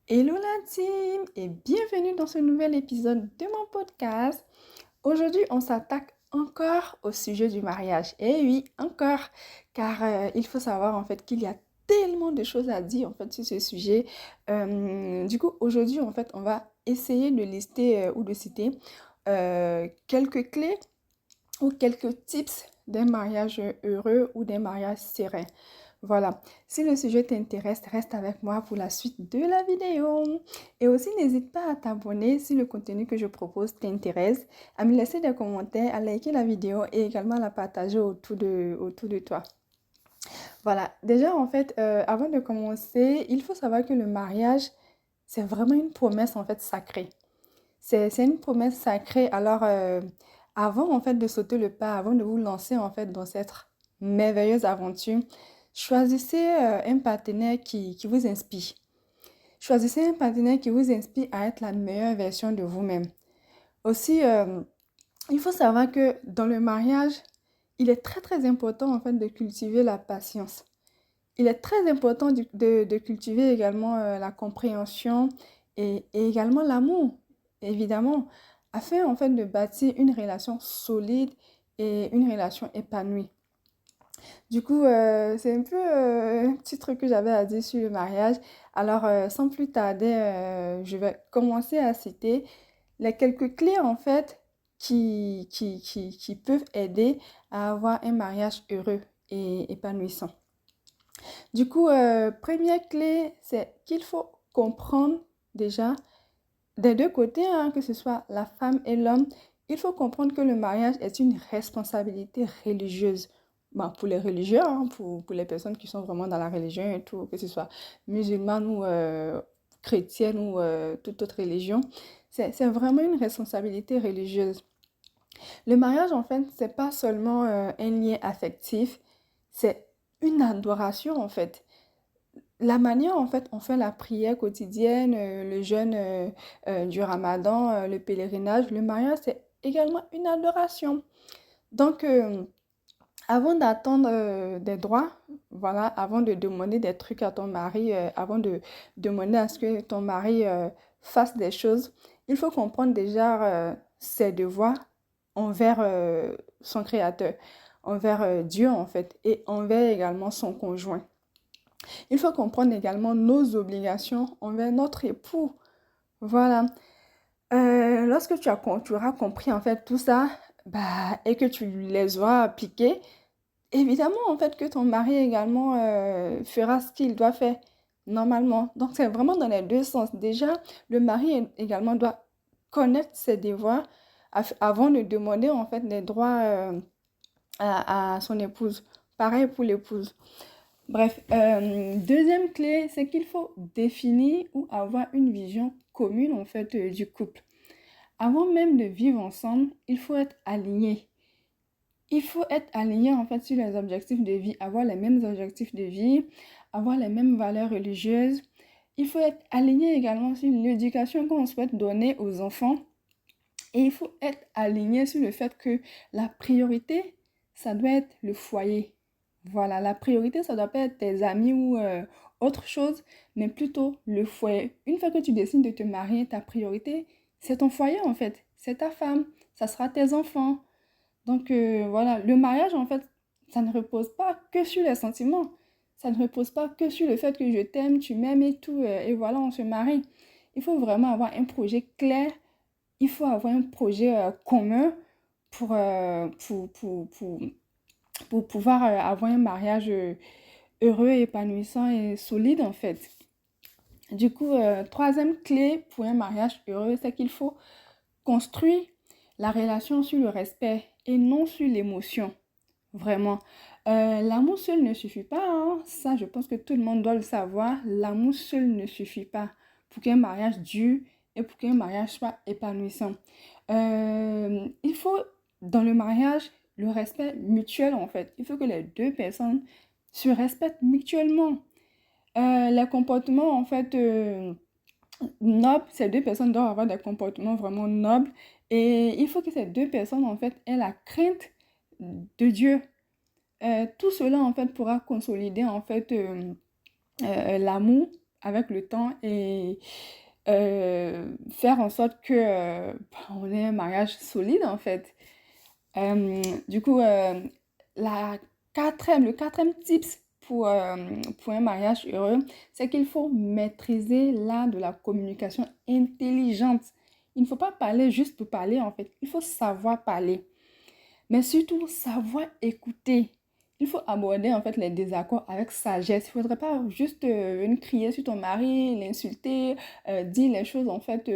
Hello la team et bienvenue dans ce nouvel épisode de mon podcast. Aujourd'hui, on s'attaque encore au sujet du mariage. Et oui, encore, car il faut savoir en fait qu'il y a tellement de choses à dire en fait sur ce sujet. Du coup, aujourd'hui, en fait, on va essayer de lister ou de citer quelques clés ou quelques tips d'un mariage heureux ou d'un mariage serein. Voilà, si le sujet t'intéresse, reste avec moi pour la suite de la vidéo. Et aussi, n'hésite pas à t'abonner si le contenu que je propose t'intéresse, à me laisser des commentaires, à liker la vidéo et également à la partager autour de toi. Voilà, déjà en fait, avant de commencer, il faut savoir que le mariage, c'est vraiment une promesse en fait sacrée. C'est une promesse sacrée. Alors, avant en fait de sauter le pas, avant de vous lancer en fait dans cette merveilleuse aventure, choisissez un partenaire qui vous inspire. Choisissez un partenaire qui vous inspire à être la meilleure version de vous-même. Aussi, il faut savoir que dans le mariage, il est très très important en fait de cultiver la patience. Il est très important de cultiver également la compréhension et également l'amour, évidemment, afin en fait de bâtir une relation solide et une relation épanouie. Du coup, c'est un peu un petit truc que j'avais à dire sur le mariage. Alors, sans plus tarder, je vais commencer à citer les quelques clés en fait qui peuvent aider à avoir un mariage heureux et épanouissant. Du coup, première clé, c'est qu'il faut comprendre déjà des deux côtés, hein, que ce soit la femme et l'homme, il faut comprendre que le mariage est une responsabilité religieuse. Bon, pour les religieux, hein, pour les personnes qui sont vraiment dans la religion et tout, que ce soit musulmane ou chrétienne ou toute autre religion, c'est vraiment une responsabilité religieuse. Le mariage, en fait, c'est pas seulement un lien affectif, c'est une adoration, en fait. La manière, en fait, on fait la prière quotidienne, le jeûne du Ramadan, le pèlerinage, le mariage, c'est également une adoration. Donc, avant d'attendre des droits, voilà, avant de demander des trucs à ton mari, avant de demander à ce que ton mari fasse des choses, il faut comprendre déjà ses devoirs envers son créateur, envers Dieu, en fait, et envers également son conjoint. Il faut comprendre également nos obligations envers notre époux. Voilà. Lorsque tu auras compris en fait tout ça, bah, et que tu les auras appliqués, évidemment en fait que ton mari également fera ce qu'il doit faire normalement. Donc c'est vraiment dans les deux sens. Déjà, le mari également doit connaître ses devoirs avant de demander en fait les droits à son épouse. Pareil pour l'épouse. Bref, deuxième clé, c'est qu'il faut définir ou avoir une vision commune en fait du couple. Avant même de vivre ensemble, il faut être aligné. Il faut être aligné en fait sur les objectifs de vie, avoir les mêmes objectifs de vie, avoir les mêmes valeurs religieuses. Il faut être aligné également sur l'éducation qu'on souhaite donner aux enfants. Et il faut être aligné sur le fait que la priorité, ça doit être le foyer. Voilà, la priorité, ça doit pas être tes amis ou autre chose, mais plutôt le foyer. Une fois que tu décides de te marier, ta priorité, c'est ton foyer en fait. C'est ta femme, ça sera tes enfants. Donc voilà, le mariage en fait, ça ne repose pas que sur les sentiments. Ça ne repose pas que sur le fait que je t'aime, tu m'aimes et tout, et voilà, on se marie. Il faut vraiment avoir un projet clair, il faut avoir un projet commun pour, pour pouvoir avoir un mariage heureux, épanouissant et solide en fait. Du coup, troisième clé pour un mariage heureux, c'est qu'il faut construire la relation sur le respect et non sur l'émotion. Vraiment. L'amour seul ne suffit pas, hein. Ça, je pense que tout le monde doit le savoir. L'amour seul ne suffit pas pour qu'un mariage dure et pour qu'un mariage soit épanouissant. Il faut, dans le mariage, le respect mutuel, en fait. Il faut que les deux personnes se respectent mutuellement. Les comportements, en fait, nobles, ces deux personnes doivent avoir des comportements vraiment nobles. Et il faut que ces deux personnes, en fait, aient la crainte de Dieu. Tout cela, en fait, pourra consolider, en fait, l'amour avec le temps et faire en sorte que on ait un mariage solide en fait. Du coup, la le quatrième tips pour un mariage heureux, c'est qu'il faut maîtriser l'art de la communication intelligente. Il ne faut pas parler juste pour parler, en fait. Il faut savoir parler, mais surtout savoir écouter. Il faut aborder en fait les désaccords avec sagesse. Il ne faudrait pas juste venir crier sur ton mari, l'insulter, dire les choses en fait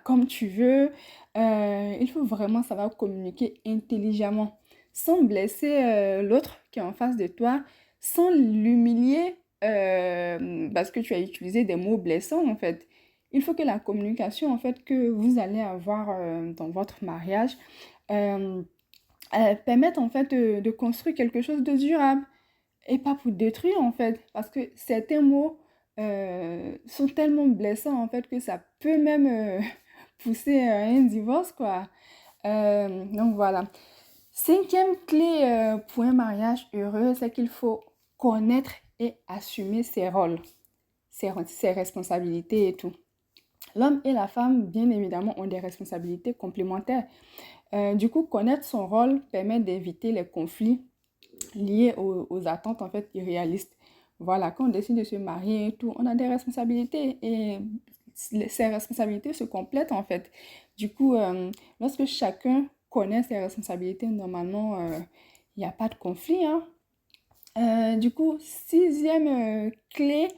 comme tu veux. Il faut vraiment savoir communiquer intelligemment, sans blesser l'autre qui est en face de toi, sans l'humilier parce que tu as utilisé des mots blessants en fait. Il faut que la communication en fait que vous allez avoir dans votre mariage euh, permette en fait de construire quelque chose de durable et pas pour détruire en fait, parce que certains mots sont tellement blessants en fait que ça peut même pousser à un divorce quoi. Donc voilà. Cinquième clé pour un mariage heureux, c'est qu'il faut connaître et assumer ses rôles, ses responsabilités et tout. L'homme et la femme, bien évidemment, ont des responsabilités complémentaires. Du coup, connaître son rôle permet d'éviter les conflits liées aux attentes en fait irréalistes. Voilà, quand on décide de se marier et tout, on a des responsabilités et ces responsabilités se complètent en fait. Du coup, lorsque chacun connaît ses responsabilités, normalement, il n'y a pas de conflit, hein. Du coup, sixième clé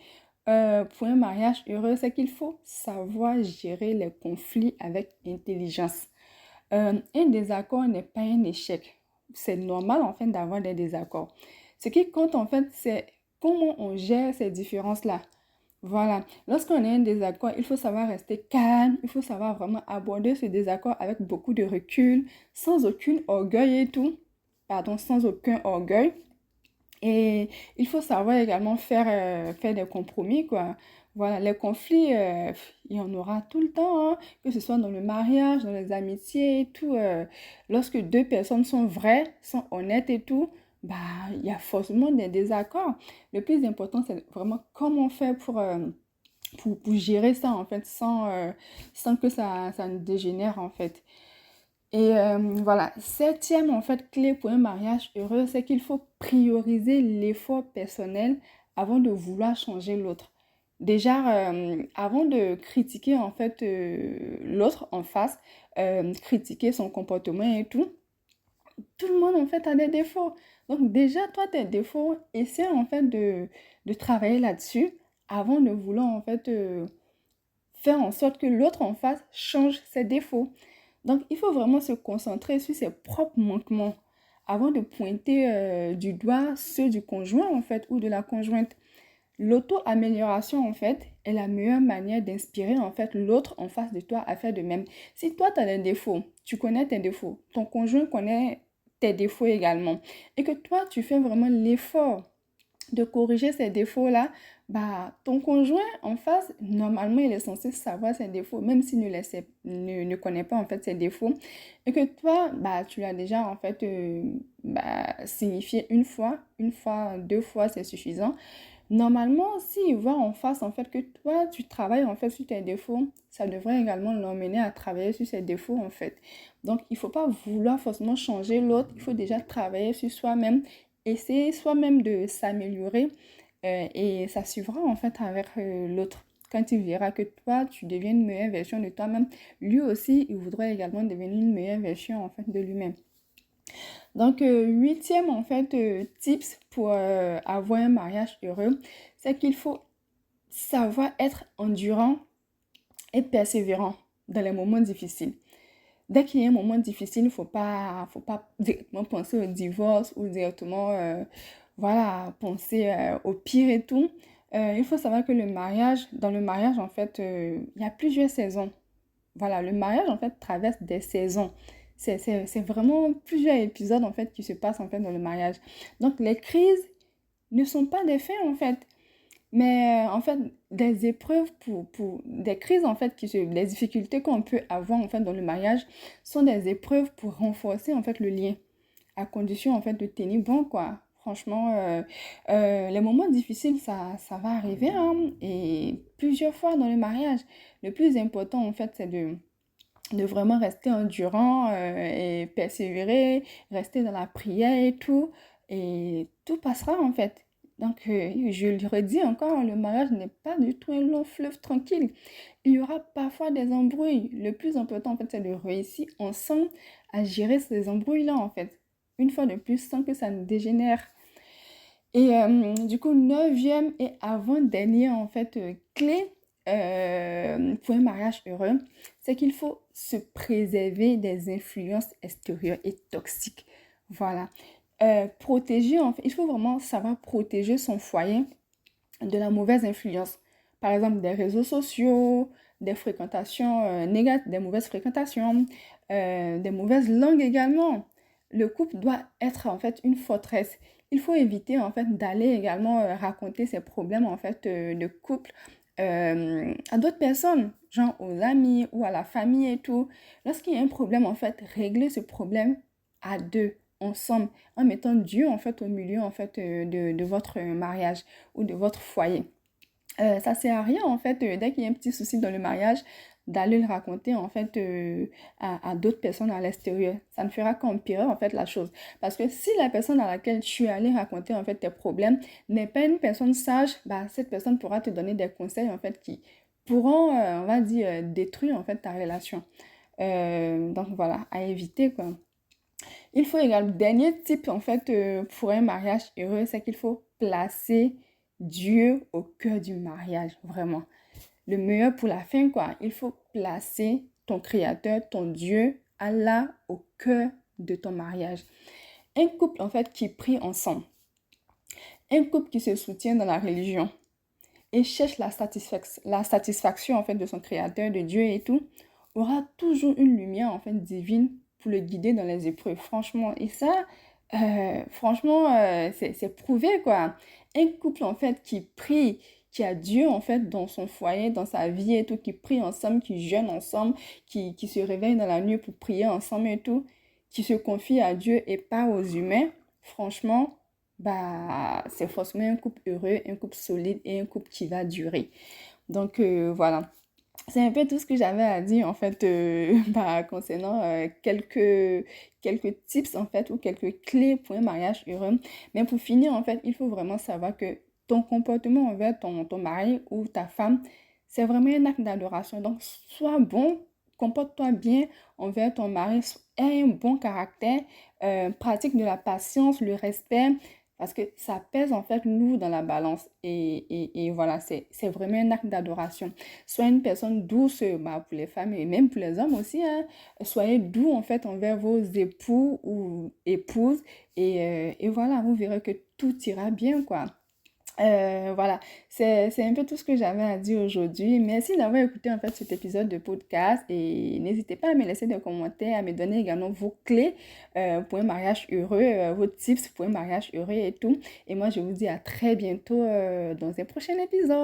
pour un mariage heureux, c'est qu'il faut savoir gérer les conflits avec intelligence. Un désaccord n'est pas un échec. C'est normal en fait d'avoir des désaccords. Ce qui compte en fait, c'est comment on gère ces différences-là. Voilà. Lorsqu'on a un désaccord, il faut savoir rester calme, il faut savoir vraiment aborder ce désaccord avec beaucoup de recul, sans aucun orgueil et tout. Pardon, sans aucun orgueil. Et il faut savoir également faire des compromis, quoi. Voilà, les conflits, il y en aura tout le temps, hein, que ce soit dans le mariage, dans les amitiés et tout. Lorsque deux personnes sont vraies, sont honnêtes et tout, bah, il y a forcément des désaccords. Le plus important, c'est vraiment comment faire pour gérer ça, en fait, sans que ça ne dégénère, en fait. Et voilà, septième en fait clé pour un mariage heureux, c'est qu'il faut prioriser l'effort personnel avant de vouloir changer l'autre. Déjà, avant de critiquer en fait l'autre en face, critiquer son comportement et tout le monde en fait a des défauts. Donc déjà, toi, tes défauts, essaie en fait de travailler là-dessus avant de vouloir en fait faire en sorte que l'autre en face change ses défauts. Donc, il faut vraiment se concentrer sur ses propres manquements avant de pointer du doigt ceux du conjoint, en fait, ou de la conjointe. L'auto-amélioration, en fait, est la meilleure manière d'inspirer, en fait, l'autre en face de toi à faire de même. Si toi, tu as des défauts, tu connais tes défauts, ton conjoint connaît tes défauts également, et que toi, tu fais vraiment l'effort de corriger ces défauts-là, ton conjoint en face, normalement, il est censé savoir ses défauts, même s'il ne connaît pas en fait ses défauts. Et que toi, tu l'as déjà en fait signifié une fois, deux fois, c'est suffisant. Normalement, s'il voit en face en fait que toi, tu travailles en fait sur tes défauts, ça devrait également l'emmener à travailler sur ses défauts en fait. Donc, il ne faut pas vouloir forcément changer l'autre, il faut déjà travailler sur soi-même, essayer soi-même de s'améliorer et ça suivra en fait avec l'autre. Quand il verra que toi, tu deviens une meilleure version de toi-même, lui aussi, il voudra également devenir une meilleure version en fait de lui-même. Donc, huitième en fait tips pour avoir un mariage heureux, c'est qu'il faut savoir être endurant et persévérant dans les moments difficiles. Dès qu'il y a un moment difficile, il faut pas directement penser au divorce ou directement penser au pire et tout. Il faut savoir que dans le mariage, en fait, il y a plusieurs saisons. Voilà, le mariage, en fait, traverse des saisons. C'est vraiment plusieurs épisodes, en fait, qui se passent, en fait, dans le mariage. Donc, les crises ne sont pas des faits, en fait. Mais en fait, des épreuves des crises, en fait, les difficultés qu'on peut avoir, en fait, dans le mariage sont des épreuves pour renforcer, en fait, le lien, à condition, en fait, de tenir bon, quoi. Franchement, les moments difficiles, ça va arriver, hein, et plusieurs fois dans le mariage. Le plus important, en fait, c'est de vraiment rester endurant et persévérer, rester dans la prière et tout passera en fait. Donc, je le redis encore, le mariage n'est pas du tout un long fleuve tranquille. Il y aura parfois des embrouilles. Le plus important en fait, c'est de réussir ensemble à gérer ces embrouilles-là en fait. Une fois de plus, sans que ça ne dégénère. Et du coup, neuvième et avant-dernier, en fait, clé pour un mariage heureux, c'est qu'il faut se préserver des influences extérieures et toxiques. Voilà. Protéger, en fait, il faut vraiment savoir protéger son foyer de la mauvaise influence. Par exemple, des réseaux sociaux, des fréquentations négatives, des mauvaises fréquentations, des mauvaises langues également. Le couple doit être en fait une forteresse. Il faut éviter en fait d'aller également raconter ses problèmes en fait de couple à d'autres personnes, genre aux amis ou à la famille et tout. Lorsqu'il y a un problème en fait, régler ce problème à deux, ensemble, en mettant Dieu en fait au milieu en fait de votre mariage ou de votre foyer. Ça sert à rien en fait dès qu'il y a un petit souci dans le mariage d'aller le raconter en fait à d'autres personnes à l'extérieur. Ça ne fera qu'empirer en fait la chose. Parce que si la personne à laquelle tu es allé raconter en fait tes problèmes n'est pas une personne sage, bah cette personne pourra te donner des conseils en fait qui pourront, on va dire, détruire en fait ta relation. Donc voilà, à éviter quoi. Il faut également, dernier type en fait pour un mariage heureux, c'est qu'il faut placer Dieu au cœur du mariage, vraiment. Le meilleur pour la fin, quoi. Il faut placer ton Créateur, ton Dieu, Allah au cœur de ton mariage. Un couple en fait qui prie ensemble, un couple qui se soutient dans la religion et cherche la satisfaction en fait de son Créateur, de Dieu et tout, aura toujours une lumière en fait divine pour le guider dans les épreuves, franchement. Et ça, franchement, c'est prouvé, quoi. Un couple, en fait, qui prie, qui a Dieu, en fait, dans son foyer, dans sa vie et tout, qui prie ensemble, qui jeûne ensemble, qui se réveille dans la nuit pour prier ensemble et tout, qui se confie à Dieu et pas aux humains, franchement, bah, c'est forcément un couple heureux, un couple solide et un couple qui va durer. Donc, voilà. C'est un peu tout ce que j'avais à dire en fait bah, concernant quelques tips en fait ou quelques clés pour un mariage heureux. Mais pour finir en fait, il faut vraiment savoir que ton comportement envers ton mari ou ta femme, c'est vraiment un acte d'adoration. Donc sois bon, comporte-toi bien envers ton mari, aie un bon caractère, pratique de la patience, le respect. Parce que ça pèse en fait lourd dans la balance et voilà, c'est vraiment un acte d'adoration. Soyez une personne douce bah, pour les femmes et même pour les hommes aussi, hein. Soyez doux en fait envers vos époux ou épouses et voilà, vous verrez que tout ira bien quoi. Voilà, c'est un peu tout ce que j'avais à dire aujourd'hui. Merci d'avoir écouté en fait cet épisode de podcast et n'hésitez pas à me laisser des commentaires, à me donner également vos clés pour un mariage heureux, vos tips pour un mariage heureux et tout. Et moi, je vous dis à très bientôt dans un prochain épisode.